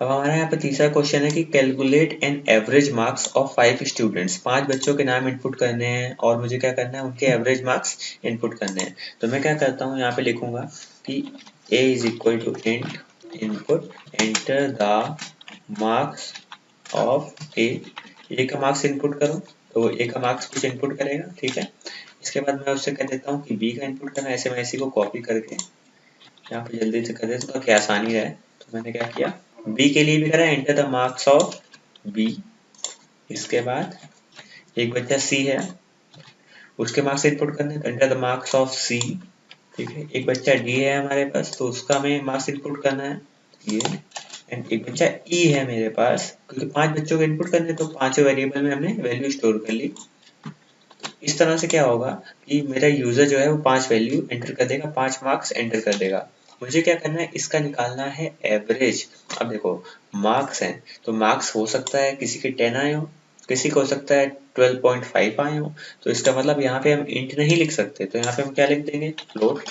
अब हमारे यहाँ पे तीसरा क्वेश्चन है कि calculate an average marks of 5 students. 5 बच्चों के नाम इनपुट करने हैं और मुझे क्या करना है, उनके एवरेज मार्क्स इनपुट करने हैं। तो मैं क्या करता हूँ, यहाँ पे लिखूंगा कि a is equal to int input enter the marks of A का मार्क्स इनपुट करो, तो ए का मार्क्स कुछ इनपुट करेगा, ठीक है। इसके बाद मैं उससे कह देता हूँ कि बी का इनपुट करना है। ऐसे मैं इसी को कॉपी करके यहाँ पे जल्दी से कर देता हूँ कि आसानी रहे। तो मैंने क्या किया, बी के लिए भी करा enter the marks of B. इसके बाद एक बच्चा सी है, उसके मार्क्स इनपुट करने, enter the marks of C, ठीक है। एक बच्चा डी है हमारे पास, तो उसका हमें मार्क्स इनपुट करना है ये। एंड एक बच्चा ई है मेरे पास, क्योंकि 5 बच्चों के इनपुट करने, तो 5 वेरिएबल में हमने वैल्यू स्टोर कर ली। इस तरह से क्या होगा कि मेरा यूजर जो है वो 5 वैल्यू एंटर कर देगा, 5 मार्क्स एंटर कर देगा। मुझे क्या करना है, इसका निकालना है एवरेज। अब देखो मार्क्स हैं, तो मार्क्स हो सकता है किसी के 10 आए हो, किसी को हो सकता है 12.5 आए हो। तो इसका मतलब यहाँ पे हम इंट नहीं लिख सकते, तो यहाँ पे हम क्या लिख देंगे, फ्लोट।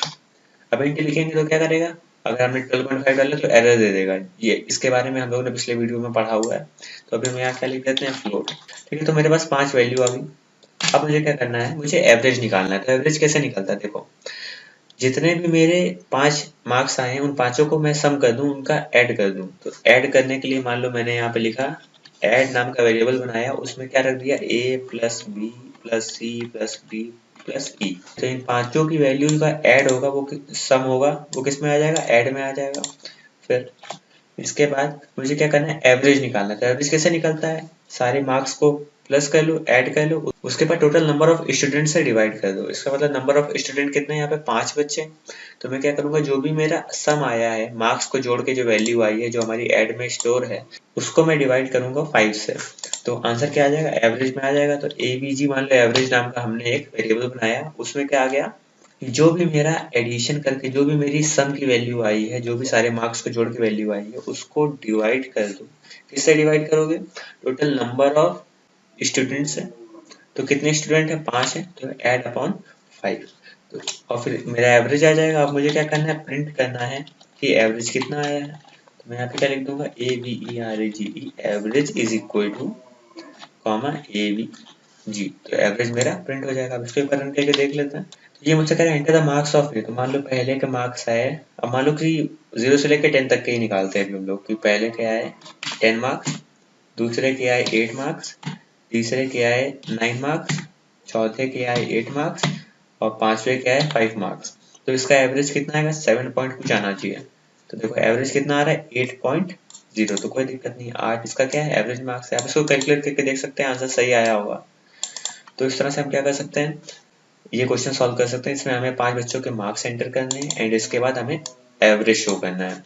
अब इंट लिखेंगे तो क्या करेगा, अगर हमने 12.5 डाला तो एरर दे देगा। ये इसके बारे में हम लोगों ने पिछले वीडियो में पढ़ा हुआ है। तो अभी हम यहाँ क्या लिख देते हैं, फ्लोट, ठीक है। तो मेरे पास 5 वैल्यू आ गई। अब मुझे क्या करना है, मुझे एवरेज निकालना है। तो एवरेज कैसे निकलता है, देखो जितने भी मेरे 5 मार्क्स आए हैं उन पांचों को मैं सम कर दूं, उनका ऐड कर दूं। तो ऐड करने के लिए मान लो मैंने यहाँ पे लिखा ऐड नाम का वेरिएबल बनाया, उसमें क्या रख दिया, a plus B plus C plus D plus E. तो इन पांचों की वैल्यू का ऐड होगा, वो सम होगा, वो किस में आ जाएगा, ऐड में आ जाएगा। फिर इसके बाद मुझे क्या करना है, एवरेज निकालना है। तो एवरेज कैसे निकलता है, सारे मार्क्स को प्लस कर लो, ऐड कर लो, उसके बाद टोटल नंबर ऑफ स्टूडेंट से डिवाइड कर दो। इसका मतलब नंबर ऑफ स्टूडेंट कितने हैं, यहाँ पे 5 बच्चे। तो मैं क्या करूंगा, जो भी मेरा सम आया है, मार्क्स को जोड़ के जो वैल्यू आई है, जो हमारी ऐड में स्टोर है, उसको मैं डिवाइड करूंगा 5 से। तो आंसर क्या आ जाएगा, एवरेज में आ जाएगा। तो एवीजी मान लो एवरेज नाम का हमने एक वेरिएबल बनाया, उसमें क्या आ गया, जो भी मेरा एडिशन करके जो भी मेरी सम की वैल्यू आई है, जो भी सारे मार्क्स को जोड़ के वैल्यू आई है, उसको डिवाइड कर दो। किससे डिवाइड करोगे, टोटल नंबर ऑफ स्टूडेंट्स है। तो कितने स्टूडेंट है, 5 है, तो ऐड अपॉन 5। तो और फिर मेरा एवरेज आ जाएगा। अब मुझे क्या करना है, प्रिंट करना है कि एवरेज कितना आया है। तो मैं यहाँ पे क्या लिख दूंगा, AVERAGE average is equal two comma AVG। तो एवरेज मेरा प्रिंट हो जाएगा। अब इसको एक बार रन करके देख लेते हैं। तो ये मुझसे कह रहा है एंटर द मार्क्स ऑफ ए। तो मान लो पहले के मार्क्स आए, अब मान लो कि 0 से लेकर 10 तक के ही निकालते हैं हम लोग, कि पहले के आए 10 मार्क्स, दूसरे के आए 8 मार्क्स, तीसरे के आए 9 मार्क्स, चौथे के आए 8 मार्क्स और पांचवे के आए 5 मार्क्स। तो इसका एवरेज कितना आएगा, 7 पॉइंट कुछ आना चाहिए। तो देखो एवरेज कितना आ रहा है, 8.0। तो कोई दिक्कत नहीं, 8 इसका क्या है, एवरेज मार्क्स है। आप इसको कैलकुलेट करके देख सकते हैं, आंसर सही आया होगा। तो इस तरह से हम क्या कर सकते हैं, ये क्वेश्चन सॉल्व कर सकते हैं। इसमें हमें 5 बच्चों के मार्क्स एंटर करने हैं एंड इसके बाद हमें एवरेज शो करना है।